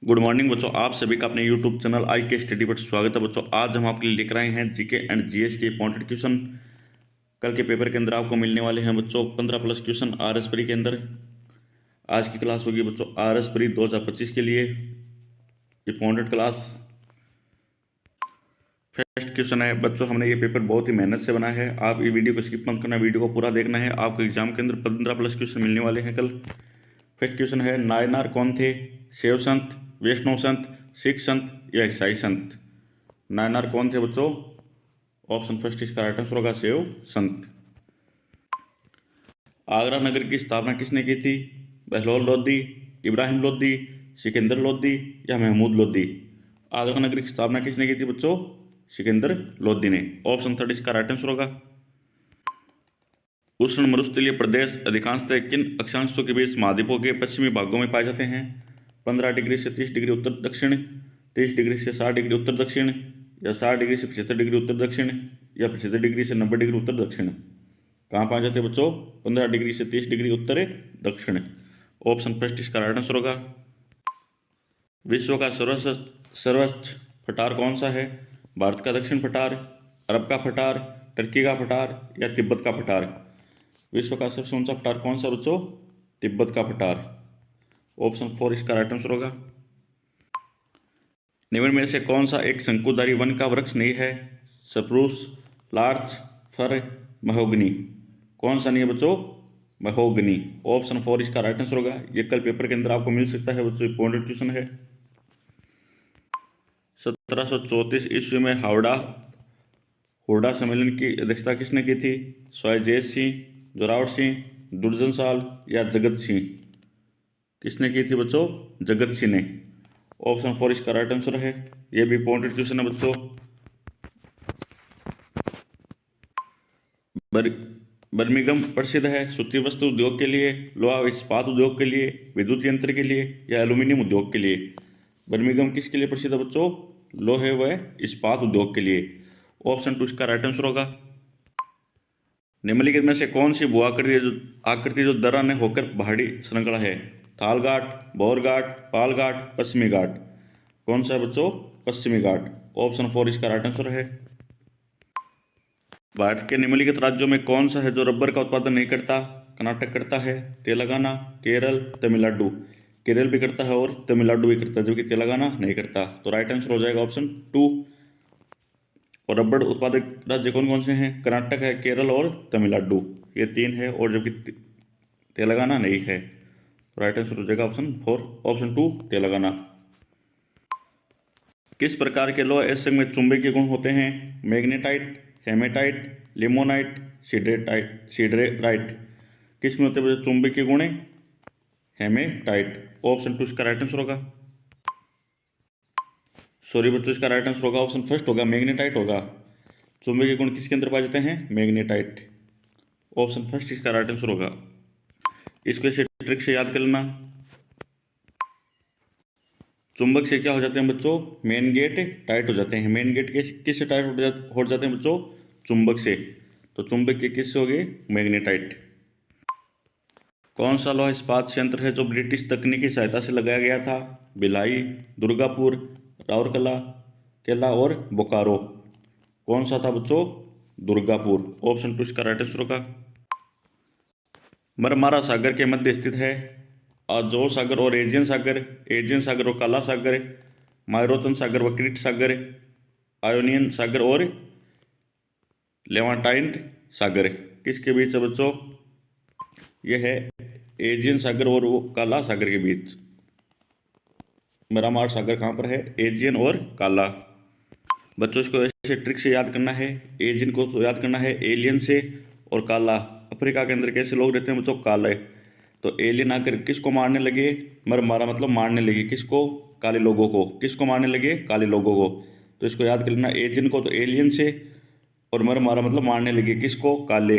Good morning बच्चों, आप सभी का अपने यूट्यूब चैनल आई के स्टडी पर स्वागत है। बच्चों आज हम आपके लिए लेकर आए हैं जीके एंड जीएस के इंपॉर्टेंट क्वेश्चन। कल के पेपर के अंदर आपको मिलने वाले हैं बच्चों 15 plus question R S pre के अंदर। आज की क्लास होगी बच्चों आर एस प्री 2025 के लिए इंपॉर्टेंट क्लास। फर्स्ट क्वेश्चन है बच्चों, हमने ये पेपर बहुत ही मेहनत से बनाया है। आप ये वीडियो को स्किप मत करना, वीडियो को पूरा देखना है। आपको एग्जाम के अंदर 15 प्लस क्वेश्चन मिलने वाले हैं कल। फर्स्ट क्वेश्चन है, नायनार कौन थे? शैव संत, वैष्णव संत, सिख संत या ईसाई संत? नायनार कौन थे बच्चों? ऑप्शन फर्स्ट इसका राइट आंसर होगा शैव संत। आगरा नगर की स्थापना किसने की थी? बहलोल लोधी, इब्राहिम लोधी, सिकंदर लोधी या महमूद लोधी? आगरा नगर की स्थापना किसने की थी बच्चों? सिकंदर लोधी ने। ऑप्शन थर्ड इसका राइट आंसर होगा। उष्ण मरुस्थलीय प्रदेश अधिकांशतः किन अक्षांशों के बीच महाद्वीपों के पश्चिमी भागों में पाए जाते हैं? 15 डिग्री से 30 डिग्री उत्तर दक्षिण, 30 डिग्री से 60 डिग्री उत्तर दक्षिण या 60 डिग्री से 75 डिग्री उत्तर दक्षिण या 75 डिग्री से 90 डिग्री उत्तर दक्षिण? कहाँ पाए जाते हैं बच्चों? 15 डिग्री से 30 डिग्री उत्तर दक्षिण। ऑप्शन फर्स्ट इसका राइट आंसर होगा। विश्व का सर्वोच्च पठार कौन सा है? भारत का दक्षिण पठार, अरब का पठार, टर्की का पठार या तिब्बत का पठार? विश्व का सबसे ऊंचा पठार कौन सा बच्चों? तिब्बत का पठार। ऑप्शन फोर इसका राइट आंसर होगा। निम्न में से कौन सा एक शंकुधारी वन का वृक्ष नहीं है? सप्रूस, लार्च, फर, महोगनी? कौन सा नहीं है बच्चों? महोगनी। ऑप्शन फोर इसका राइट आंसर होगा। ये कल पेपर के अंदर आपको मिल सकता है बच्चों, इंपॉर्टेंट क्वेश्चन है। 1734 ईस्वी में हुडा सम्मेलन की अध्यक्षता किसने की थी? स्वाय जयेश सिंह, जोरावर सिंह, दुर्जन साल या जगत सिंह? किसने की थी बच्चों? जगत सिंह ने। ऑप्शन फोर इसका राइट आंसर है। यह भी इंपॉर्टेंट क्वेश्चन है बच्चों। बर्मिंघम प्रसिद्ध है सूती वस्त्र उद्योग के लिए, लोहा इस्पात उद्योग के लिए, विद्युत यंत्र के लिए या एल्यूमिनियम उद्योग के लिए? बर्मिंघम किसके लिए प्रसिद्ध है बच्चों? लोहे व इस्पात उद्योग के लिए। ऑप्शन टू इसका राइट आंसर होगा। निम्नलिखित में से कौन सी भू आकृति जो दर्रा ने होकर पहाड़ी श्रृंखला है? थाल घाट, बौर घाट, पाल घाट, पश्चिमी घाट? कौन सा है बच्चों? पश्चिमी घाट। ऑप्शन फोर इसका राइट आंसर है। भारत के निम्नलिखित राज्यों में कौन सा है जो रबर का उत्पादन नहीं करता? कर्नाटक करता है, तेलंगाना, केरल, तमिलनाडु? केरल भी करता है और तमिलनाडु भी करता है, जबकि तेलंगाना नहीं करता। तो राइट आंसर हो जाएगा ऑप्शन टू। और रबड़ उत्पादक राज्य कौन कौन से हैं? कर्नाटक है, केरल और तमिलनाडु, ये तीन है, और जबकि तेलंगाना नहीं है। तो राइट आंसर हो जाएगा option four, option two Telangana. किस प्रकार के लोह अयस्क में चुंबकीय गुण होते हैं? Magnetite, hematite, limonite, siderite? किस में होते हैं चुंबकीय गुण? हेमेटाइट। ऑप्शन टू इसका राइट आंसर होगा। सॉरी बच्चों, इसका राइट आंसर होगा ऑप्शन फर्स्ट होगा, मैग्नेटाइट होगा। चुंबकीय गुण किसके अंदर पाए जाते हैं? मैग्नेटाइट। ऑप्शन फर्स्ट इसका राइट आंसर होगा। इसको इसे ट्रिक से याद कर लेना। चुंबक से क्या हो जाते हैं बच्चों? मेन गेट टाइट हो जाते हैं। मेन गेट किस से टाइट हो जाते हैं बच्चों? चुंबक से। तो चुंबक के किससे हो गए? मैग्नेटाइट। कौन सा लोहा इस्पात संयंत्र है जो ब्रिटिश तकनीकी सहायता से लगाया गया था? भिलाई, दुर्गापुर, राउरकेला केला और बोकारो? कौन सा था बच्चों? दुर्गापुर। ऑप्शन टू इसका राइट आंसर होगा। मरमारा सागर के मध्य स्थित है अजोर सागर और एजियन सागर, एजियन सागर और काला सागर, मायरोतन सागर व क्रीट सागर, आयोनियन सागर और लेवांटाइन सागर? किसके बीच है बच्चों? यह है एजियन सागर और वो काला सागर के बीच। मरामार सागर कहाँ पर है? एजियन और काला। बच्चों इसको ऐसे ट्रिक से याद करना है। एजियन को तो याद करना है एलियन से, और काला अफ्रीका के अंदर कैसे लोग रहते हैं बच्चों? काले। तो एलियन आकर किसको मारने लगे? मर मारा मतलब मारने लगे किसको? काले लोगों को। किसको मारने लगे? काले लोगों को। तो इसको याद कर लेना, एजियन को तो एलियन से, और मर मारा मतलब मारने लगे किसको? काले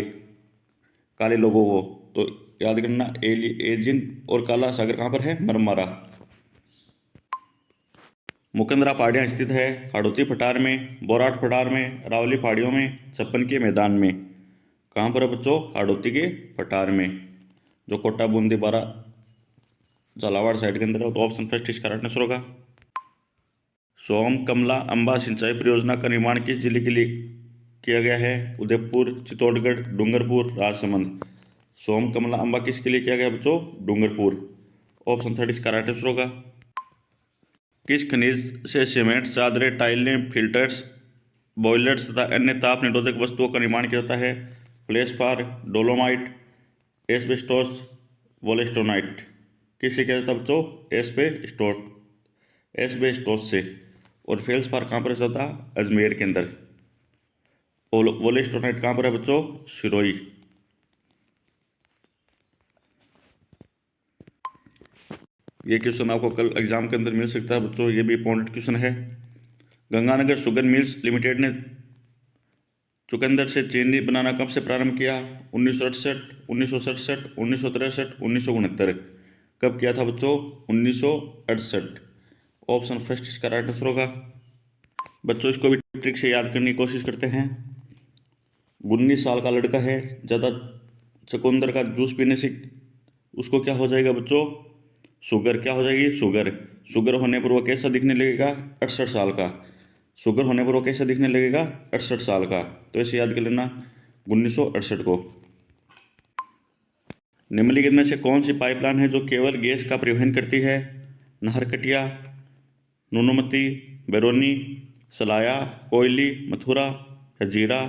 काले लोगों को। तो याद करना एजियन और काला सागर कहाँ पर है? मरमारा। मुकंदरा पहाड़ियाँ स्थित है हाड़ौती पठार में, बोराट पठार में, रावली पहाड़ियों में, छप्पन के मैदान में? कहाँ पर है बच्चों? हाड़ौती के पठार में, जो कोटा बूंदी बारा झालावाड़ साइड के अंदर है। तो ऑप्शन फर्स्ट इसका राइट आंसर होगा। सोम कमला अम्बा सिंचाई परियोजना का निर्माण किस जिले के लिए किया गया है? उदयपुर, चित्तौड़गढ़, डूंगरपुर, राजसमंद। सोम कमला अम्बा किसके लिए किया गया बच्चों? डूंगरपुर। ऑप्शन थर्ड इसका राइट आंसर होगा। किस खनिज से सीमेंट, चादरें, टाइलें, फिल्टर्स, बॉयलर्स तथा अन्य ताप निरोधक वस्तुओं का निर्माण किया जाता है? फ्लेशपार, डोलोमाइट, एस्बेस्टोस, वोलेस्टोनाइट। किससे किया जाता है बच्चों? एस्बेस्टोस से। और फेल्सपार कहाँ पर जाता है? अजमेर के अंदर। वोलेस्टोनाइट कहाँ पर है बच्चों? सिरोही। ये क्वेश्चन आपको कल एग्जाम के अंदर मिल सकता है बच्चों, ये भी इंपॉर्टेंट क्वेश्चन है। गंगानगर शुगर मिल्स लिमिटेड ने चुकंदर से चीनी बनाना कब से प्रारंभ किया? 1968, 1967, 1963, 1969। कब किया था बच्चों? 1968। ऑप्शन फर्स्ट इसका राइट आंसर होगा। बच्चों इसको भी ट्रिक से याद करने की कोशिश करते हैं। 19 साल का लड़का है, ज़्यादा चुकंदर का जूस पीने से उसको क्या हो जाएगा बच्चों? शुगर। क्या हो जाएगी? शुगर। शुगर होने पर वो कैसा दिखने लगेगा? 68 साल का। शुगर होने पर वो कैसा दिखने लगेगा? 68 साल का। तो ऐसे याद कर लेना 1968 को। निम्नलिखित में से कौन सी पाइपलाइन है जो केवल गैस का परिवहन करती है? नाहरकटिया, नूनमती, बैरोनी, सलाया, कोयली, मथुरा, हजीरा,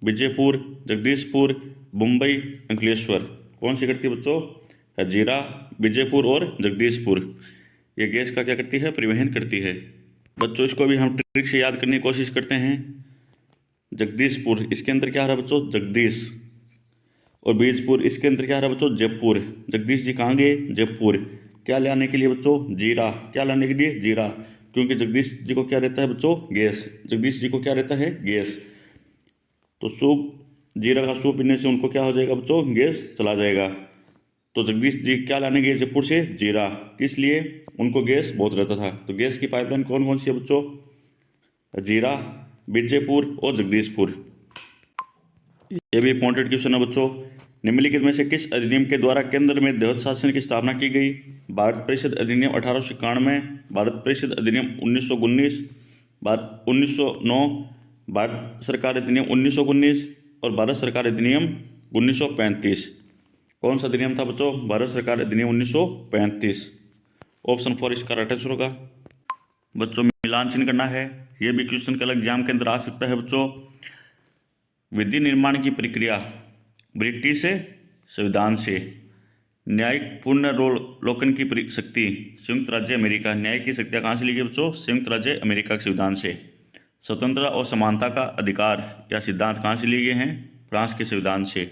विजयपुर, जगदीशपुर, मुंबई, अंकलेश्वर। कौन सी करती है बच्चों? हजीरा, विजयपुर और जगदीशपुर। ये गैस का क्या करती है? परिवहन करती है। बच्चों इसको भी हम ट्रिक से याद करने की कोशिश करते हैं। जगदीशपुर, इसके अंदर क्या आ रहा है बच्चों? जगदीश। और बीजपुर, इसके अंदर क्या आ रहा है बच्चों? जयपुर। जगदीश जी कहाँ गए? जयपुर। क्या लाने के लिए बच्चों? जीरा। क्या लाने के लिए? जीरा। क्योंकि जगदीश जी को क्या रहता है बच्चों? गैस। जगदीश जी को क्या रहता है? गैस। तो सूप, जीरा का सूप पीने से उनको क्या हो जाएगा बच्चों? गैस चला जाएगा। तो जगदीश जी क्या लाने गए जयपुर से? जीरा। किस लिए? उनको गैस बहुत रहता था। तो गैस की पाइपलाइन कौन कौन सी है बच्चों? जीरा, विजयपुर और जगदीशपुर। ये भी इंपॉर्टेंट क्वेश्चन है बच्चों। निम्नलिखित में से किस अधिनियम के द्वारा केंद्र में द्वैध शासन की स्थापना की गई? भारत परिषद अधिनियम 1891, भारत परिषद अधिनियम 1919, भारत 1909, भारत सरकार अधिनियम 1919 और भारत सरकार अधिनियम 1935। कौन सा अधिनियम था बच्चों? भारत सरकार अधिनियम 1935। ऑप्शन फॉर इसका राइट आंसर होगा। बच्चों मिलान चिन्ह करना है, ये भी क्वेश्चन कल एग्जाम के अंदर आ सकता है बच्चों। विधि निर्माण की प्रक्रिया ब्रिटिश संविधान से। न्यायिक पुनर्लोकन की शक्ति संयुक्त राज्य अमेरिका। न्याय की शक्तियाँ कहाँ से ली गई बच्चों? संयुक्त राज्य अमेरिका के संविधान से। स्वतंत्रता और समानता का अधिकार या सिद्धांत कहाँ से लिए गए हैं? फ्रांस के संविधान से।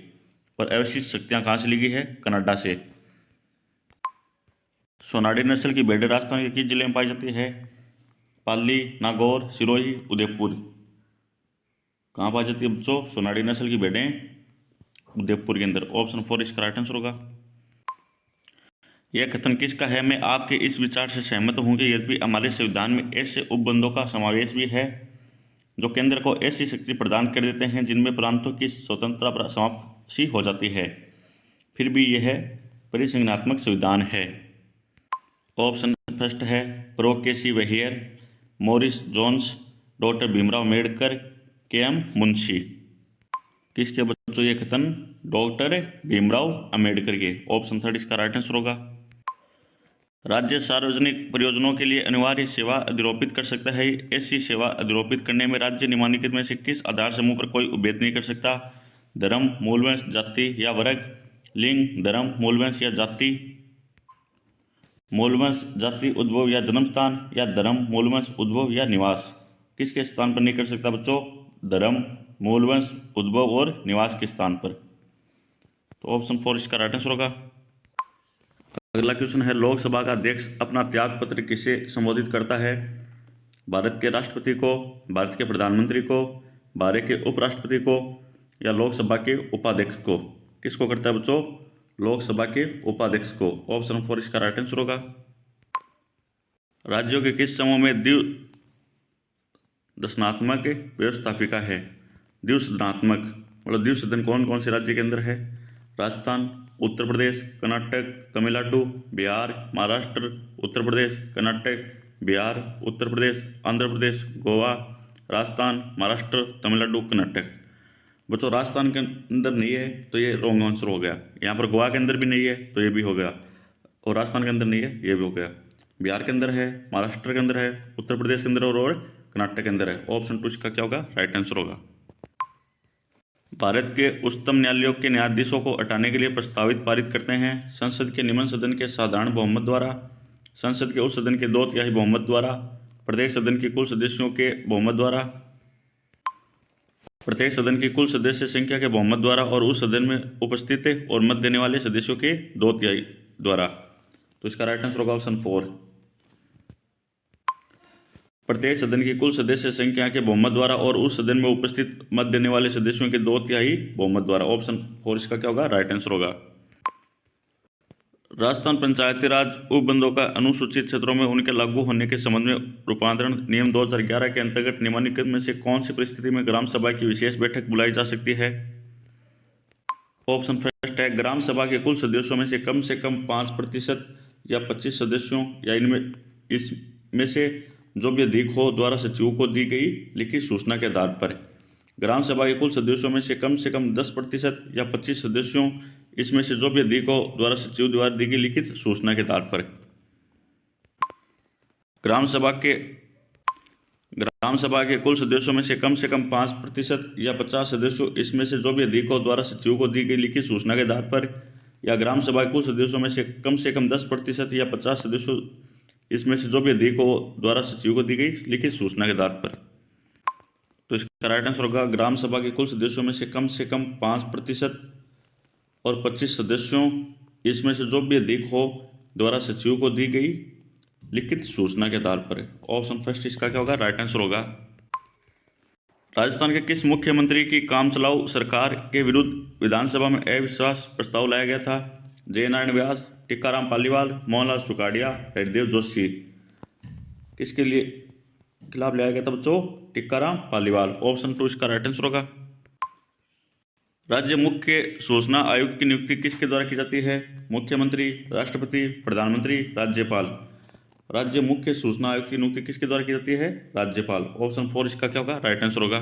और अवशिष्ट शक्तियाँ कहाँ से ली गई है? कनाडा से। सोनाडी नस्ल की भेड़ें राजस्थान के किस जिले में पाई जाती है? पाली, नागौर, सिरोही, उदयपुर। कहाँ पाई जाती है बच्चों? सोनाडी नस्ल की भेड़ें उदयपुर के अंदर। ऑप्शन फॉर इसका राइट आंसर होगा। यह कथन किसका है? मैं आपके इस विचार से सहमत हूं कि यद्यपि हमारे संविधान में ऐसे उपबंधों का समावेश भी है जो केंद्र को ऐसी शक्ति प्रदान कर देते हैं जिनमें प्रांतों की स्वतंत्रता समाप्त सी हो जाती है, फिर भी यह परिसंघात्मक संविधान है। ऑप्शन फर्स्ट है prof K C Wheare, Morris Jones, doctor Bhimrao Ambedkar, K M Munshi. किसके बच्चों ये कथन? डॉक्टर भीमराव अम्बेडकर के। ऑप्शन थर्ड इसका राइट आंसर होगा। राज्य सार्वजनिक परियोजनाओं के लिए अनिवार्य सेवा अधिरोपित कर सकता है। ऐसी सेवा अधिरोपित करने में राज्य निम्नलिखित में से किस आधार समूह पर कोई उपभेद नहीं कर सकता? धर्म, मूलवंश, जाति या वर्ग। लिंग, धर्म, मूलवंश या जाति। मूलवंश, जाति, उद्भव या जन्म स्थान, या धर्म, मूलवंश, उद्भव या निवास। किसके स्थान पर नहीं कर सकता बच्चों? धर्म, मूलवंश, उद्भव और निवास के स्थान पर। तो ऑप्शन फॉर इसका राइट आंसर होगा। अगला क्वेश्चन है लोकसभा का अध्यक्ष अपना त्याग पत्र किसे संबोधित करता है? भारत के राष्ट्रपति को, भारत के प्रधानमंत्री को, भारत के उपराष्ट्रपति को, या लोकसभा के उपाध्यक्ष को। किसको करता है बच्चों? लोकसभा के उपाध्यक्ष को। ऑप्शन फॉर इसका राइट आंसर होगा। राज्यों के किस समूह में द्विसदनात्मक व्यवस्थापिका है? द्विसदनात्मक मतलब द्विसदन कौन कौन से राज्य के अंदर है? राजस्थान, उत्तर प्रदेश, कर्नाटक, तमिलनाडु, बिहार, महाराष्ट्र, उत्तर प्रदेश, कर्नाटक, बिहार, उत्तर प्रदेश, आंध्र प्रदेश, गोवा, राजस्थान, महाराष्ट्र, तमिलनाडु, कर्नाटक। बच्चों राजस्थान के अंदर नहीं है तो ये रॉन्ग आंसर हो गया। यहाँ पर गोवा के अंदर भी नहीं है तो ये भी हो गया, और राजस्थान के अंदर नहीं है ये भी हो गया। बिहार के अंदर है, महाराष्ट्र के अंदर है, उत्तर प्रदेश के अंदर और कर्नाटक के अंदर है। ऑप्शन 2 इसका क्या होगा? राइट आंसर होगा। भारत के उच्चतम न्यायालयों के न्यायाधीशों को हटाने के लिए प्रस्तावित पारित करते हैं संसद के निम्न सदन के साधारण बहुमत द्वारा, संसद के उस सदन के 2/3 बहुमत द्वारा, प्रत्येक सदन की कुल सदस्यों के बहुमत द्वारा, प्रत्येक सदन की कुल सदस्य संख्या के बहुमत द्वारा, और उस सदन में उपस्थित और मत देने वाले सदस्यों के 2/3 द्वारा। तो इसका राइट आंसर होगा ऑप्शन 4। प्रत्येक सदन की कुल सदस्य संख्या के बहुमत द्वारा और उस सदन में उपस्थित मत देने वाले सदस्यों के 2/3 बहुमत द्वारा। ऑप्शन 4 इसका क्या होगा? राइट आंसर होगा। राजस्थान पंचायती राज उपबंधों का अनुसूचित क्षेत्रों में उनके लागू होने के संबंध में रूपांतरण नियम 2011 के अंतर्गत निम्नलिखित में से कौन सी परिस्थिति में ग्राम सभा की विशेष बैठक बुलाई जा सकती है? ऑप्शन फर्स्ट है, ग्राम सभा के कुल सदस्यों में से कम 5% या 25 सदस्यों या इसमें से जो भी अधिक हो द्वारा सचिव को दी गई लिखित सूचना के आधार पर। ग्राम सभा के कुल सदस्यों में से कम 10% या 25 सदस्यों इसमें से जो भी अधिक हो द्वारा सचिव द्वारा दी गई लिखित सूचना के आधार पर। ग्राम सभा के कुल सदस्यों में से कम 5% या 50 सदस्यों इसमें से जो भी अधिक हो द्वारा सचिव को दी गई लिखित सूचना के आधार पर, या ग्राम सभा के कुल सदस्यों में से कम 10% या 50 सदस्यों इसमें से जो भी अधिक हो द्वारा सचिव को दी गई लिखित सूचना के आधार पर। तो इसका राइट आंसर होगा ग्राम सभा के कुल सदस्यों में से कम 5% और 25 सदस्यों इसमें से जो भी अधिक हो द्वारा सचिव को दी गई लिखित सूचना के आधार पर। ऑप्शन फर्स्ट इसका क्या होगा? राइट आंसर होगा। राजस्थान के किस मुख्यमंत्री की काम चलाऊ सरकार के विरुद्ध विधानसभा में अविश्वास प्रस्ताव लाया गया था? जय नारायण व्यास, टीकाराम पालीवाल, मोहनलाल सुखाड़िया, हरिदेव जोशी। किसके लिए खिलाफ लाया गया था बच्चों? टीकाराम पालीवाल। ऑप्शन 2 इसका राइट आंसर होगा। राज्य मुख्य सूचना आयुक्त की नियुक्ति किसके द्वारा की जाती है? मुख्यमंत्री, राष्ट्रपति, प्रधानमंत्री, राज्यपाल। राज्य मुख्य सूचना आयुक्त की नियुक्ति किसके द्वारा की जाती है? राज्यपाल। ऑप्शन 4 इसका क्या होगा? राइट आंसर होगा।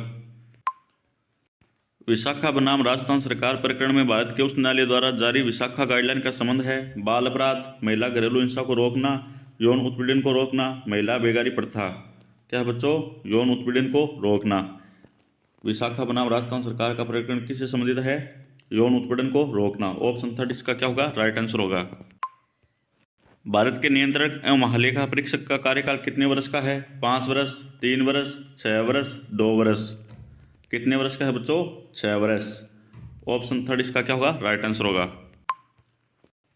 विशाखा बनाम राजस्थान सरकार प्रकरण में भारत के उच्च न्यायालय द्वारा जारी विशाखा गाइडलाइन का संबंध है? बाल अपराध, महिला घरेलू हिंसा को रोकना, यौन उत्पीड़न को रोकना, महिला बेगारी प्रथा। क्या है बच्चों? यौन उत्पीड़न को रोकना। विशाखा बनाम राजस्थान सरकार का प्रकरण किससे संबंधित है? यौन उत्पीड़न को रोकना। ऑप्शन 3 इसका क्या होगा? राइट आंसर होगा। भारत के नियंत्रक एवं महालेखा परीक्षक का कार्यकाल कितने वर्ष का है? 5 वर्ष, 3 वर्ष, 6 वर्ष, 2 वर्ष। कितने वर्ष का है बच्चों? 6 वर्ष। ऑप्शन 3 इसका क्या होगा? राइट आंसर होगा।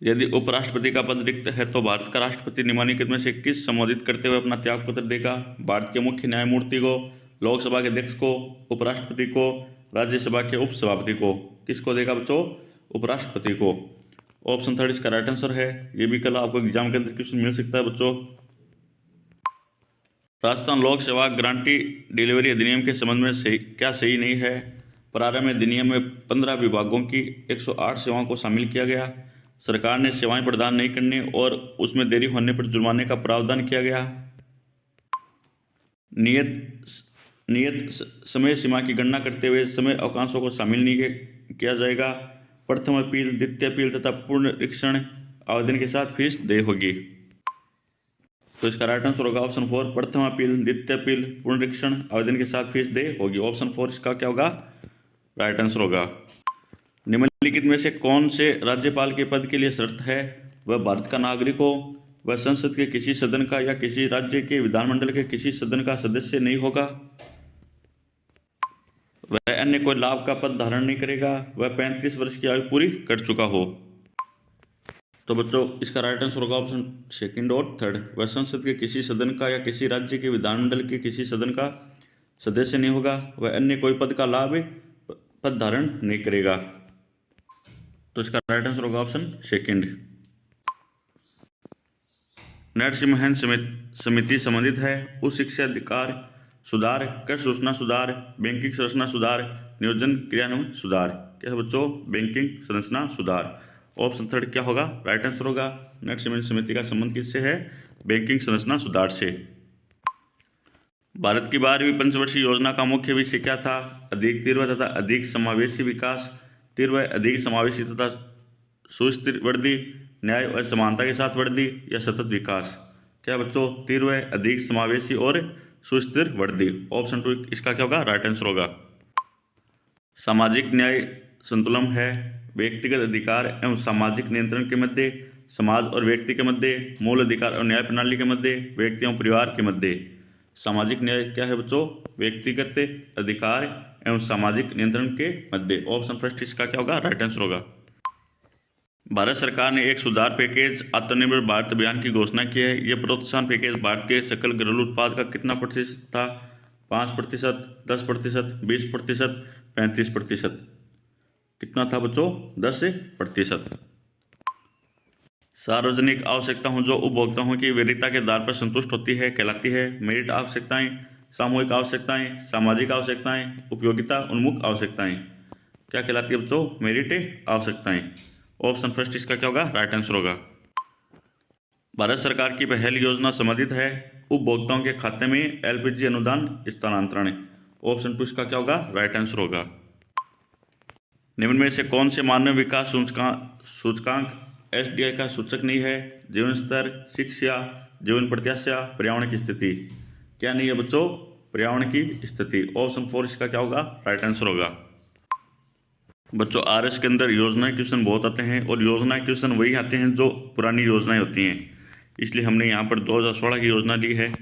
यदि उपराष्ट्रपति का पद रिक्त है तो भारत का राष्ट्रपति निम्नलिखित में से किस संबोधित करते हुए अपना त्याग पत्र देगा? भारत के मुख्य न्यायमूर्ति को, लोकसभा के अध्यक्ष को, उपराष्ट्रपति को, राज्यसभा के उपसभापति को। किसको देगा बच्चों? उपराष्ट्रपति को। ऑप्शन 3 इसका राइट आंसर है। ये भी कल आपको एग्जाम के अंदर क्वेश्चन मिल सकता है बच्चों। राजस्थान लोक सेवा गारंटी डिलीवरी अधिनियम के संबंध में क्या सही नहीं है? प्रारंभ में अधिनियम में 15 विभागों की 108 सेवाओं को शामिल किया गया। सरकार ने सेवाएं प्रदान नहीं करने और उसमें देरी होने पर जुर्माने का प्रावधान किया गया। नियत समय सीमा की गणना करते हुए समय अवकाशों को शामिल नहीं किया जाएगा। प्रथम अपील, द्वितीय अपील तथा पुनरीक्षण आवेदन के साथ फीस देय होगी। तो इसका राइट आंसर होगा ऑप्शन 4, प्रथम अपील, द्वितीय अपील, पुनरीक्षण आवेदन के साथ फीस देय होगी। ऑप्शन 4 इसका क्या होगा? राइट आंसर होगा। निम्नलिखित में से कौन से राज्यपाल के पद के लिए शर्त है? वह भारत का नागरिक हो, वह संसद के किसी सदन का या किसी राज्य के विधानमंडल के किसी सदन का सदस्य नहीं होगा, वह अन्य कोई लाभ का पद धारण नहीं करेगा, वह 35 वर्ष की आयु पूरी कर चुका हो। तो बच्चों इसका राइट आंसर होगा ऑप्शन 2 और 3। वह संसद के किसी सदन का या किसी राज्य के विधानमंडल के किसी सदन का सदस्य नहीं होगा, वह अन्य कोई पद का लाभ पद धारण नहीं करेगा। तो इसका राइट आंसर होगा ऑप्शन 2। नरसिम्हन समिति संबंधित है उच्च शिक्षा अधिकार सुधार, कर सूचना सुधार, बैंकिंग संरचना सुधार, नियोजन क्रियान्वयन सुधार। क्या है बच्चों? बैंकिंग संरचना सुधार। ऑप्शन थर्ड क्या होगा, राइट आंसर होगा। नेक्स्ट इमेज समिति का संबंध किससे है, बैंकिंग संरचना सुधार से। भारत की 12वीं पंचवर्षीय योजना का मुख्य विषय क्या था, अधिक तीव्र तथा अधिक समावेशी विकास, तीव्र अधिक समावेशी तथा सुस्थिर वृद्धि, न्याय और समानता के साथ वृद्धि, या सतत विकास। क्या बच्चों, तीव्र अधिक समावेशी और सुस्थिर वृद्धि। ऑप्शन 2 इसका क्या होगा, राइट आंसर होगा। सामाजिक न्याय संतुलन है व्यक्तिगत अधिकार एवं सामाजिक नियंत्रण के मध्य, समाज और व्यक्ति के मध्य, मूल अधिकार और न्याय प्रणाली के मध्य, व्यक्ति एवं परिवार के मध्य। सामाजिक न्याय क्या है बच्चों, व्यक्तिगत अधिकार एवं सामाजिक नियंत्रण के मध्य। ऑप्शन फर्स्ट इसका क्या होगा, राइट आंसर होगा। भारत सरकार ने एक सुधार पैकेज आत्मनिर्भर भारत अभियान की घोषणा की है। यह प्रोत्साहन पैकेज भारत के सकल घरेलू उत्पाद का कितना प्रतिशत था, 5%, 10%, 20%, 35%। कितना था बच्चों, 10%। सार्वजनिक आवश्यकताओं जो उपभोक्ताओं की वरीयता के आधार पर संतुष्ट होती है कहलाती है मेरिट आवश्यकताएं, सामूहिक आवश्यकताएं, सामाजिक आवश्यकताएं, उपयोगिता उन्मुख आवश्यकताएं। क्या कहलाती है बच्चों, मेरिट आवश्यकताएं। ऑप्शन फर्स्ट इसका क्या होगा, राइट आंसर होगा। भारत सरकार की पहल योजना संबंधित है उपभोक्ताओं के खाते में एलपीजी अनुदान स्थानांतरण। ऑप्शन 2 इसका क्या होगा, राइट आंसर होगा। निम्न में से कौन से मानव विकास सूचकांक एसडीआई का सूचक नहीं है, जीवन स्तर, शिक्षा, जीवन प्रत्याशा, पर्यावरण की स्थिति। क्या नहीं है बच्चों, पर्यावरण की स्थिति। ऑप्शन 4 इसका क्या होगा, राइट आंसर होगा। बच्चों आरएस के अंदर योजना क्वेश्चन बहुत आते हैं और योजना क्वेश्चन वही आते हैं जो पुरानी योजनाएं होती हैं, इसलिए हमने यहाँ पर 2016 की योजना ली है।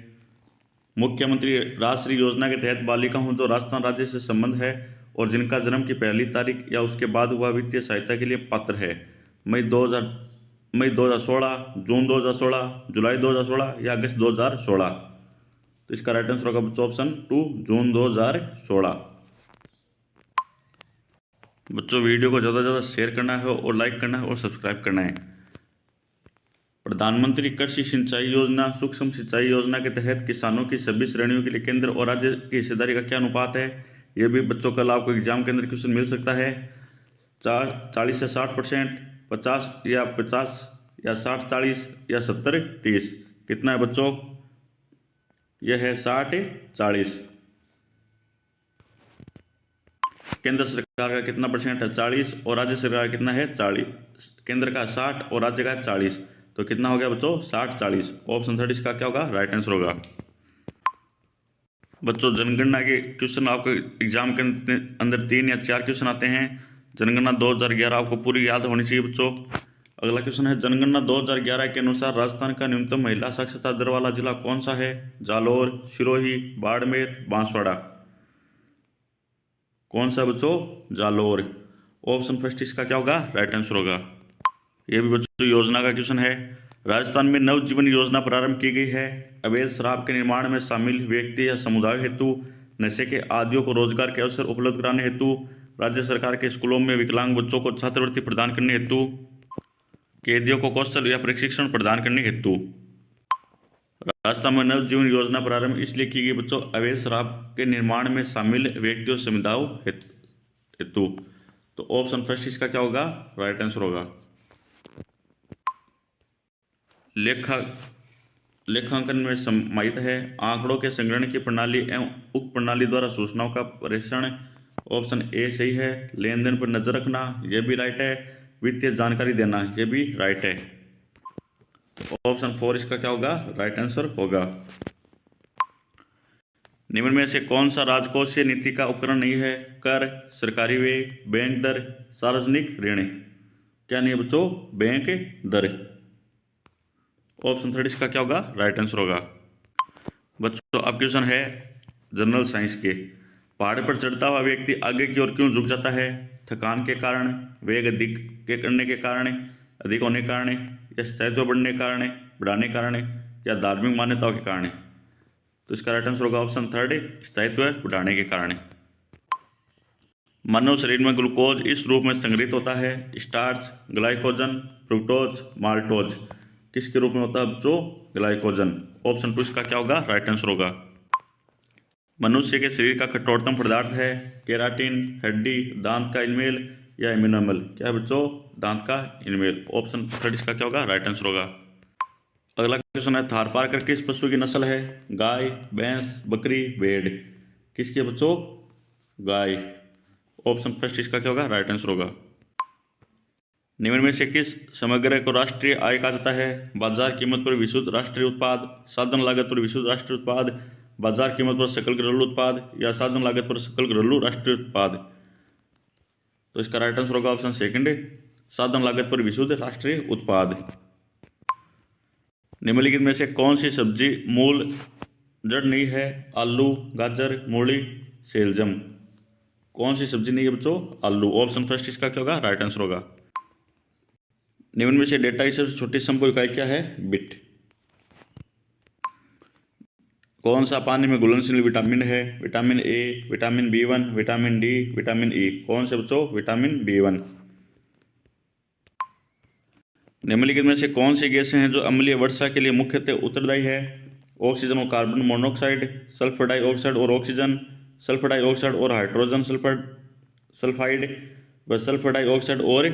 मुख्यमंत्री राष्ट्रीय योजना के तहत बालिकाओं जो राजस्थान राज्य से संबंध है और जिनका जन्म की पहली तारीख या उसके बाद हुआ वित्तीय सहायता के लिए पात्र है, मई 2016, जून 2016, जुलाई 2016 या अगस्त 2016। तो इसका राइट आंसर होगा बच्चों ऑप्शन 2, जून 2016। बच्चों वीडियो को ज़्यादा से ज़्यादा शेयर करना है और लाइक करना है और सब्सक्राइब करना है। प्रधानमंत्री कृषि सिंचाई योजना सूक्ष्म सिंचाई योजना के तहत किसानों की सभी श्रेणियों के लिए केंद्र और राज्य की हिस्सेदारी का क्या अनुपात है। यह भी बच्चों कल आपको एग्जाम के अंदर क्वेश्चन मिल सकता है। 40 से 60%, 50 या 60-40 या 70-30। कितना है बच्चों, यह है 60-40। केंद्र सरकार का कितना परसेंट है, 40, और राज्य सरकार का कितना है, 40। केंद्र का 60 और राज्य का 40, तो कितना हो गया बच्चों, 60-40। ऑप्शन 3 इसका क्या होगा, राइट आंसर होगा। बच्चों जनगणना के क्वेश्चन आपको एग्जाम के अंदर 3 या 4 क्वेश्चन आते हैं। जनगणना 2011 आपको पूरी याद होनी चाहिए बच्चों। अगला क्वेश्चन है, जनगणना 2011 के अनुसार राजस्थान का न्यूनतम महिला साक्षरता दर वाला जिला कौन सा है। जालोर, सिरोही, बाड़मेर, बांसवाड़ा। कौन सा बच्चों, जालोर। ऑप्शन फर्स्ट इसका क्या होगा, राइट आंसर होगा। यह भी बच्चों योजना का क्वेश्चन है। राजस्थान में नवजीवन योजना प्रारंभ की गई है। अवैध शराब के निर्माण में शामिल व्यक्ति या समुदाय हेतु नशे के आदियों को रोजगार के अवसर उपलब्ध कराने हेतु, राज्य सरकार के स्कूलों में विकलांग बच्चों को छात्रवृत्ति प्रदान करने हेतु, कैदियों को कौशल या प्रशिक्षण प्रदान करने हेतु। राजस्थान में नवजीवन योजना प्रारंभ इसलिए की गई बच्चों, अवैध शराब के निर्माण में शामिल व्यक्तियों समुदायों हेतु। तो ऑप्शन फर्स्ट इसका क्या होगा, राइट आंसर होगा। लेखांकन में समाहित है आंकड़ों के संग्रहण की प्रणाली एवं उक्त प्रणाली द्वारा सूचनाओं का प्रेषण। ऑप्शन ए सही है। लेन देन पर नजर रखना, यह भी राइट है। वित्तीय जानकारी देना, यह भी राइट है। ऑप्शन 4 इसका क्या होगा, राइट आंसर होगा। निम्न में से कौन सा राजकोषीय नीति का उपकरण नहीं है। कर, सरकारी व्यय, बैंक दर, सार्वजनिक ऋण। क्या नहीं है बच्चों, बैंक दर। ऑप्शन 3 इसका क्या होगा, राइट आंसर होगा। बच्चों अब क्वेश्चन है जनरल साइंस के। पहाड़ पर चढ़ता हुआ व्यक्ति आगे की ओर क्यों झुक जाता है। थकान के कारण, वेग अधिक के करने के कारण, अधिक होने के कारण, या स्थायित्व बढ़ने के कारण, बढ़ाने के कारण, या धार्मिक मान्यताओं के कारण। तो इसका राइट आंसर होगा ऑप्शन 3, स्थायित्व बढ़ाने के कारण। मानव शरीर में ग्लूकोज इस रूप में संग्रहित होता है, स्टार्च, ग्लाइकोजन, फ्रुक्टोज, माल्टोज। किसके रूप में होता है बच्चों, ग्लाइकोजन। ऑप्शन 2 इसका क्या होगा, राइट आंसर होगा। मनुष्य के शरीर का कठोरतम पदार्थ है केराटिन, हड्डी, दांत का इनमेल, या इम्यूनल? क्या है बच्चों? दांत का इनमेल। ऑप्शन 3 इसका क्या होगा? राइट आंसर होगा। अगला क्वेश्चन है, थारपारकर किस पशु की नस्ल है? गाय, भैंस, बकरी, भेड़? किसकी है बच्चों? गाय। ऑप्शन 1 इसका क्या होगा? राइट आंसर होगा। निम्न में से किस समग्र को राष्ट्रीय आय कहा जाता है? बाजार कीमत पर विशुद्ध राष्ट्रीय उत्पाद, साधन लागत पर विशुद्ध राष्ट्रीय उत्पाद, बाजार कीमत पर सकल घरेलू उत्पाद, या साधन लागत पर सकल घरेलू राष्ट्रीय उत्पाद? तो इसका राइट आंसर होगा ऑप्शन 2, साधन लागत पर विशुद्ध राष्ट्रीय उत्पाद। निम्नलिखित में से कौन सी सब्जी मूल जड़ नहीं है? आलू, गाजर, मूली, शलजम? कौन सी सब्जी नहीं है बच्चों? आलू। ऑप्शन 1 इसका क्या होगा? राइट आंसर होगा। निम्न में से डेटा की सबसे छोटी संभव इकाई क्या है? बिट। कौन सा पानी में घुलनशील विटामिन है? Vitamin A, vitamin B1, vitamin D, vitamin E? कौन से बच्चों? Vitamin B1। निम्नलिखित में से कौन सी गैसें हैं जो अम्लीय वर्षा के लिए मुख्यतः उत्तरदायी है? ऑक्सीजन और कार्बन मोनोऑक्साइड, सल्फर डाइऑक्साइड और ऑक्सीजन, सल्फर डाइऑक्साइड और हाइड्रोजन सल्फाइड, व सल्फर डाइऑक्साइड और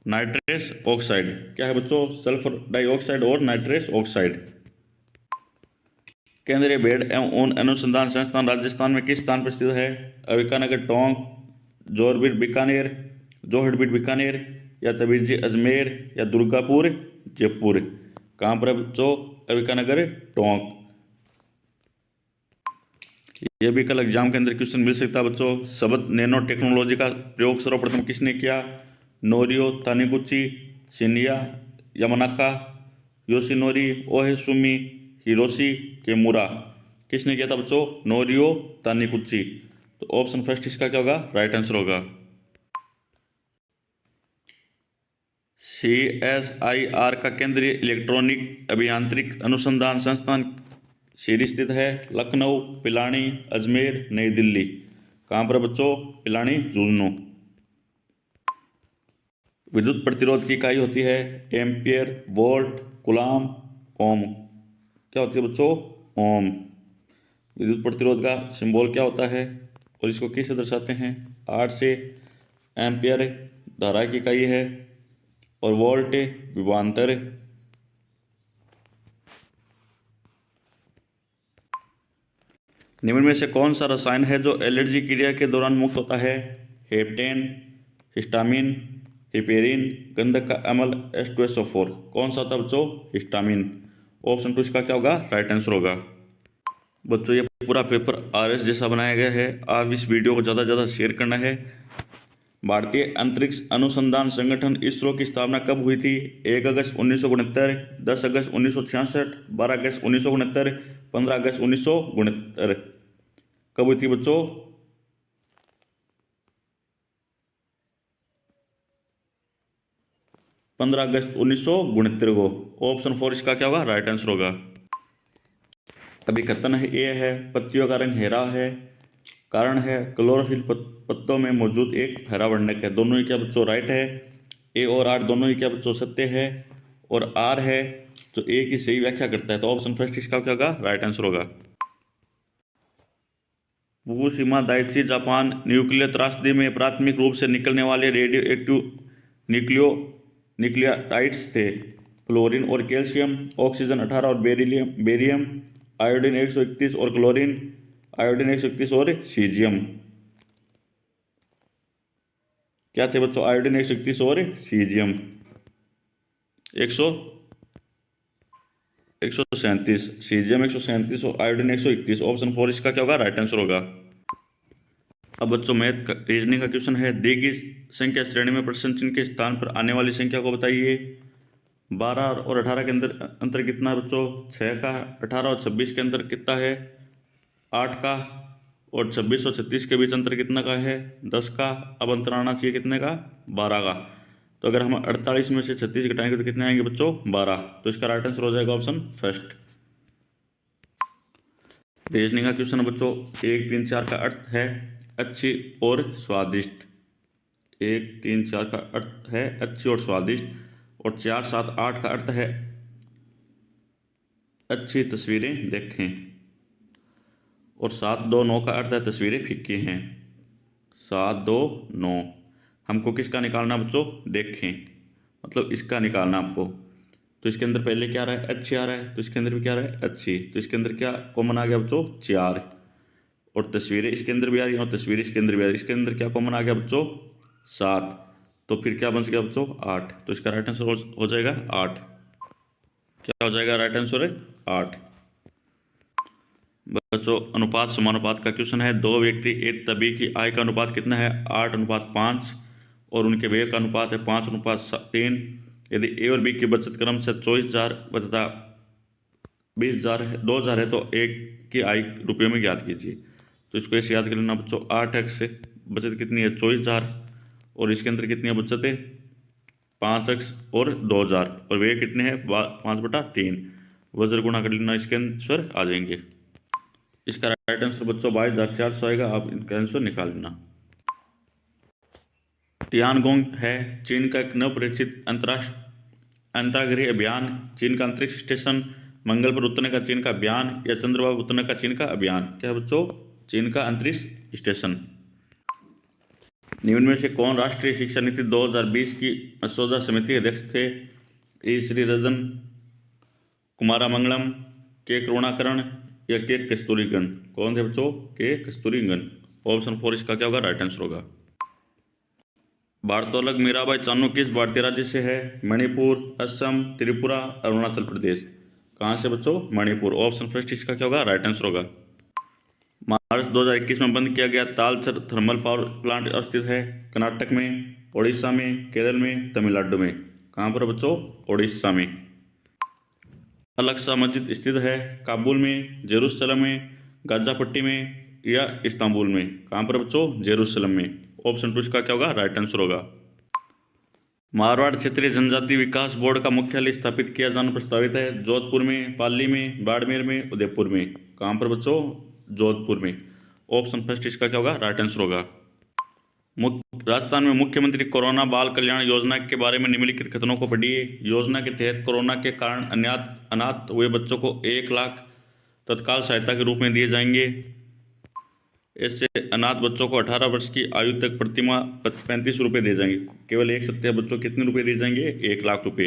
नाइट्रस ऑक्साइड? क्या है बच्चों? सल्फर डाइऑक्साइड और नाइट्रस ऑक्साइड। केंद्रीय भेड़ एवं ऊन अनुसंधान संस्थान राजस्थान में किस स्थान पर स्थित है? अविकानगर टोंक, जोरबीट बीकानेर, जोहड़बीट बीकानेर, या तबीजी अजमेर, या दुर्गापुर जयपुर? कहाँ पर है बच्चों? अविकानगर टोंक। यह भी कल एग्जाम के अंदर क्वेश्चन मिल सकता है बच्चों। शब्द नैनो टेक्नोलॉजी का प्रयोग सर्वप्रथम किसने किया? Norio Taniguchi, Shinya Yamanaka, Yoshinori Ohsumi, Hiroshi Kemura? किसने किया था बच्चों? नोरियो तानिगुची। तो ऑप्शन 1 इसका क्या होगा? राइट आंसर होगा। CSIR का केंद्रीय इलेक्ट्रॉनिक अभियांत्रिक अनुसंधान संस्थान सीरी स्थित है? लखनऊ, पिलानी, अजमेर, नई दिल्ली? कहाँ पर बच्चों? पिलानी, झुंझुनू। विद्युत प्रतिरोध की इकाई होती है? एम्पियर, वोल्ट, कूलाम, ओम? क्या होती है बच्चों? ओम। विद्युत प्रतिरोध का सिंबल क्या होता है और इसको किससे दर्शाते हैं? 8 से। एम्पियर धारा की इकाई है और वोल्ट विभवांतर। निम्न में से कौन सा रसायन है जो एलर्जी क्रिया के दौरान मुक्त होता है? हेप्टेन, हिस्टामिन, हिपेरिन, गंधक का अम्ल, H2SO4? कौन सा था बच्चों? हिस्टामिन। ऑप्शन 2 इसका क्या होगा? राइट आंसर होगा। बच्चों ये पूरा पेपर RS जैसा बनाया गया है। आप इस वीडियो को ज़्यादा से ज़्यादा शेयर करना है। भारतीय अंतरिक्ष अनुसंधान संगठन इसरो की स्थापना कब हुई थी? 1 अगस्त 1969, 10 अगस्त 1966, 12 अगस्त 1969, 15 अगस्त 1969? कब हुई थी बच्चों? 15 अगस्त 1969 को। ऑप्शन 4 इसका क्या होगा? राइट आंसर होगा। अभिकथन है ये है, पत्तियों का रंग हरा है, कारण है क्लोरोफिल पत्तों में मौजूद एक हरा वर्णक है। दोनों ही क्या बच्चों? राइट है। ए और आर दोनों ही क्या बच्चों? सत्य है। और आर है जो ए की सही व्याख्या करता है। तो ऑप्शन 1 इसका क्या होगा? राइट आंसर होगा। फुकुशिमा दाइची जापान न्यूक्लियर त्रासदी में प्राथमिक रूप से निकलने वाले रेडियो एक्टिव न्यूक्लियोटाइड्स थे? क्लोरीन और कैल्शियम, ऑक्सीजन 18 और बेरियम, आयोडीन 131 और क्लोरीन, आयोडीन 131 और सीजियम? क्या थे बच्चों? आयोडीन 131 और सीजियम 137, सीजियम 137 और आयोडीन 131। ऑप्शन 4 इसका क्या होगा? राइट आंसर होगा। अब बच्चों मैथ रीजनिंग का क्वेश्चन है, दी गई संख्या श्रेणी में प्रश्न चिन्ह के स्थान पर आने वाली संख्या को बताइए। 12 और 18 के अंदर अंतर कितना है बच्चों? 6 का। 18 और 26 के अंदर कितना है? 8 का। और 26 और 36 के बीच अंतर कितना का है? 10 का। अब अंतर आना चाहिए कितने का? 12 का। तो अगर हम 48 में से 36 घटाएंगे तो कितने आएंगे बच्चों? 12। तो इसका राइट आंसर हो जाएगा ऑप्शन 1। रीजनिंग का क्वेश्चन है बच्चों, 1, 3, 4 का अर्थ है अच्छी और स्वादिष्ट। 1, 3, 4 का अर्थ है अच्छी और स्वादिष्ट। और 4, 7, 8 का अर्थ है अच्छी तस्वीरें देखें। और 7, 2, 9 का अर्थ है तस्वीरें फीकी हैं। 7 2 9। हमको किसका निकालना बच्चों, देखें, मतलब इसका निकालना आपको। तो इसके अंदर पहले क्या आ रहा है, एच आ रहा है, तो इसके अंदर भी क्या आ रहा है, अच्छी। तो इसके अंदर क्या कॉमन आ गया बच्चों, 4। और तस्वीरें इसके अंदर भी आ रही हैं और तस्वीरें इसके अंदर भी आ रही है। इसके अंदर क्या कॉमन आ गया बच्चों, 7। तो फिर क्या बन गया बच्चों, 8। तो इसका राइट आंसर हो जाएगा 8। क्या हो जाएगा राइट आंसर है 8। बच्चों अनुपात समानुपात का क्वेश्चन है। दो व्यक्ति ए तथा बी की आय का अनुपात कितना है, 8:5 और उनके व्यय का अनुपात है 5:3। यदि ए और बी की बचत क्रम से 24,000 तथा 20,000 है, 2,000 है, तो एक की आय रुपये में ज्ञात कीजिए। तो इसको ऐसे याद कर लेना बच्चों, 8x से बचत कितनी है 24,000 और इसके अंदर कितनी है बचत है 5x और 2,000 और व्यय कितने हैं 5/3। वज्र गुणा कर लेना, इसके आंसर आ जाएंगे। इसका राइट आंसर बच्चों 22,400 आएगा। आप इनका आंसर निकाल लेना। तियानगोंग है चीन का एक नवपरीक्षित अंतराग्रही अभियान, चीन का अंतरिक्ष स्टेशन, मंगल पर उतरने का चीन का अभियान या चंद्रमा पर उतरने का चीन का अभियान। क्या है बच्चों, चीन का अंतरिक्ष स्टेशन। निम्न में से कौन राष्ट्रीय शिक्षा नीति 2020 की मसौदा समिति के अध्यक्ष थे, ई श्रीधरन, कुमारामंगलम, के करुणाकरण या के कस्तूरीगन। कौन थे बच्चों, के कस्तूरीगन। ऑप्शन 4 इसका क्या होगा, राइट आंसर होगा। भारतोलक मीराबाई चानू किस भारतीय राज्य से है, मणिपुर, असम, त्रिपुरा, अरुणाचल प्रदेश। कहाँ से बच्चों, मणिपुर। ऑप्शन फर्स्ट इसका क्या होगा, राइट आंसर होगा। मार्च 2021 में बंद किया गया तालचर थर्मल पावर प्लांट स्थित है, कर्नाटक में, ओडिशा में, केरल में, तमिलनाडु में। कहाँ पर बच्चों, ओडिशा में। अल-अक्सा मस्जिद स्थित है काबुल में, जेरूसलम में, गाजापट्टी में या इस्तांबुल में। कहाँ पर बच्चों, जेरूसलम में। ऑप्शन 2 इसका क्या होगा, राइट आंसर होगा। मारवाड़ क्षेत्रीय जनजाति विकास बोर्ड का मुख्यालय स्थापित किया जाना प्रस्तावित है, जोधपुर में, पाली में, बाड़मेर में, उदयपुर में। कहाँ पर बच्चों, जोधपुर में। ऑप्शन फर्स्ट इसका क्या होगा, राइट आंसर होगा। राजस्थान में मुख्यमंत्री कोरोना बाल कल्याण योजना के बारे में निम्नलिखित कथनों को पढ़िए। योजना के तहत कोरोना के कारण अनाथ हुए बच्चों को 1 लाख तत्काल सहायता के रूप में दिए जाएंगे। इससे अनाथ बच्चों को 18 वर्ष की आयु तक प्रतिमाह 35 रुपये दिए जाएंगे। केवल एक सप्ताह बच्चों कितने रुपए दिए जाएंगे, 1 लाख रुपए।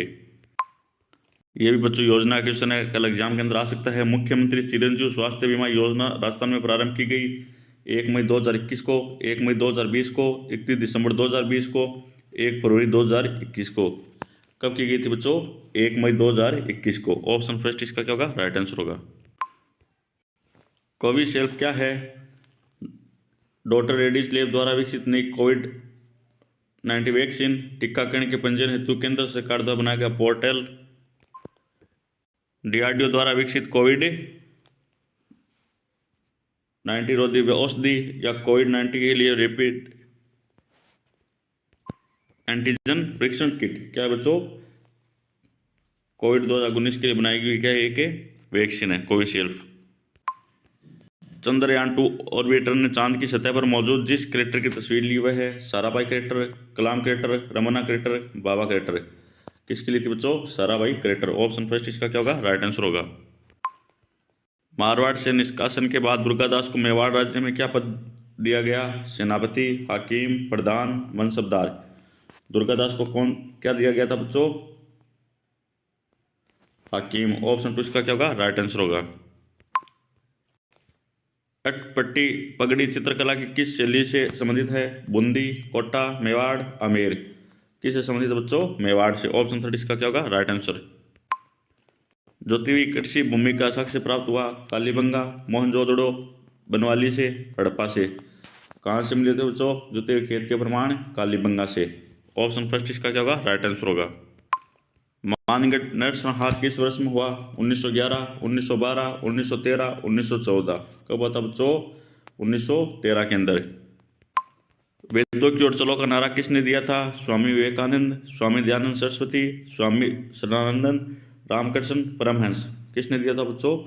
ये भी बच्चों योजना क्वेश्चन है, कल एग्जाम के अंदर आ सकता है। मुख्यमंत्री चिरंजीव स्वास्थ्य बीमा योजना राजस्थान में प्रारंभ की गई 1 मई 2021 को, 1 मई 2020 को, 31 दिसंबर 2020 को, 1 फरवरी 2021 को। कब की गई थी बच्चों, 1 मई 2021 को। ऑप्शन फर्स्ट इसका क्या होगा, राइट आंसर होगा। कोविशील्ड क्या है, डॉक्टर रेड्डीज लैब द्वारा विकसित नई कोविड-19 वैक्सीन। टीकाकरण के पंजीयन हेतु केंद्र सरकार द्वारा बनाया गया पोर्टल। डीआरडीओ द्वारा विकसित कोविड-19 रोधी औषधि या कोविड-19 के लिए रैपिड एंटीजन परीक्षण किट। क्या है बच्चों, कोविड 2019 के लिए बनाई गई क्या एक वैक्सीन है, कोविशील्ड। चंद्रयान-2 ऑर्बिटर ने चांद की सतह पर मौजूद जिस क्रेटर की तस्वीर ली वह है साराभाई क्रेटर, कलाम क्रेटर, रमन्ना क्रेटर, बाबा क्रेटर। किसके लिए थी बच्चों, साराभाई क्रेटर। ऑप्शन फर्स्ट इसका क्या होगा, राइट आंसर होगा। मारवाड़ से निष्कासन के बाद दुर्गादास को मेवाड़ राज्य में क्या पद दिया गया, सेनापति, हाकिम, प्रधान, मनसबदार। दुर्गादास को कौन क्या दिया गया था बच्चों, हाकिम। ऑप्शन 2 इसका क्या होगा, राइट आंसर होगा। अटपट्टी पगड़ी चित्रकला की किस शैली से संबंधित है, बूंदी, कोटा, मेवाड़, आमेर। किससे संबंधित है बच्चों, मेवाड़ से। ऑप्शन 3 इसका क्या होगा, राइट आंसर। ज्योतिवी कृषि भूमि का साक्ष्य प्राप्त हुआ, कालीबंगा, मोहनजोदड़ो, बनवाली से, हड़प्पा से। कहाँ से मिले थे बच्चों, ज्योतिवी खेत के प्रमाण, कालीबंगा से। ऑप्शन फर्स्ट इसका क्या होगा, राइट आंसर होगा। मानगढ़ नरसंहार किस वर्ष में हुआ, 1911, 1912, 1913, 1914। कब हुआ था बच्चों, 1913 के अंदर। वेदों की ओर चलो का नारा किसने दिया था, स्वामी विवेकानंद, स्वामी दयानंद सरस्वती, स्वामी शरणानंद, रामकृष्ण परमहंस। किसने दिया था बच्चों,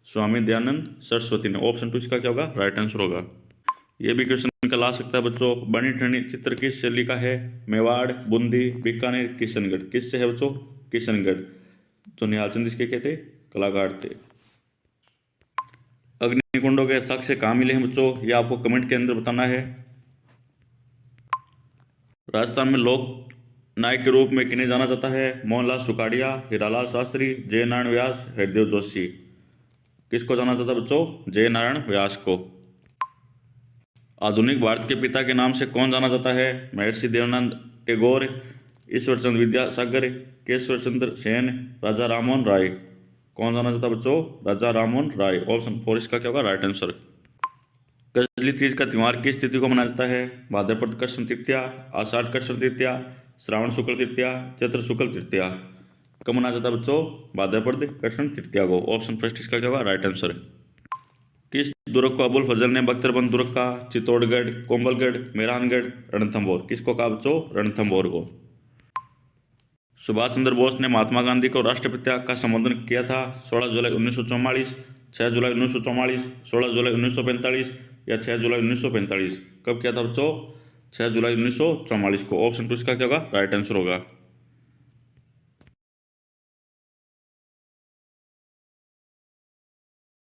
स्वामी दयानंद सरस्वती ने। ऑप्शन 2 इसका क्या होगा, राइट आंसर होगा। ये भी क्वेश्चन कल आ सकता है बच्चों। बनी ठनी चित्र किस शैली का है, मेवाड़, बूंदी, बीकानेर, किशनगढ़। किससे है बच्चों, किशनगढ़। जो निहाल चंद इसके क्या थे, कलाकार थे। अग्निकुंडों के साक्ष्य कहाँ मिले हैं बच्चों, ये आपको कमेंट के अंदर बताना है। राजस्थान में लोक नायक के रूप में किन्हें जाना जाता है? मोहनलाल सुखाड़िया, हीरालाल शास्त्री, जय नारायण व्यास, हरदेव जोशी। किसको जाना जाता है बच्चों? जय नारायण व्यास को। आधुनिक भारत के पिता के नाम से कौन जाना जाता है? महर्षि देवानंद टैगोर, ईश्वरचंद्र विद्यासागर, केशव चंद्र सेन, राजा राममोहन राय। कौन जाना जाता है बच्चों? राजा राममोहन राय। ऑप्शन 4 इसका क्या होगा राइट आंसर। कजली तीज का त्योहार किस तिथि को मनाया जाता है? भाद्रपद कृष्ण तृतीया, आषाढ़ कृष्ण तृतीया, श्रावण शुक्ल तृतीया, चैत्र शुक्ल तृतीया। कब मनाया जाता है बच्चों? भाद्रपद कृष्ण तृतीया को। ऑप्शन फर्स्ट इसका क्या होगा राइट आंसर। किस दुर्ग को अबुल फजल ने बख्तरबंद दुर्ग का? चित्तौड़गढ़, कोंबलगढ़, मेहरानगढ़, रणथंभौर। किसको कहा बच्चों? रणथंभौर को। सुभाष चंद्र बोस ने महात्मा गांधी को राष्ट्रपिता का संबोधन किया था? 16 जुलाई 1944, 6 जुलाई 1944, 16 जुलाई 1945 या 6 जुलाई 1945। कब किया था बच्चों? 6 जुलाई 1944 को। ऑप्शन 2 इसका क्या होगा राइट आंसर होगा।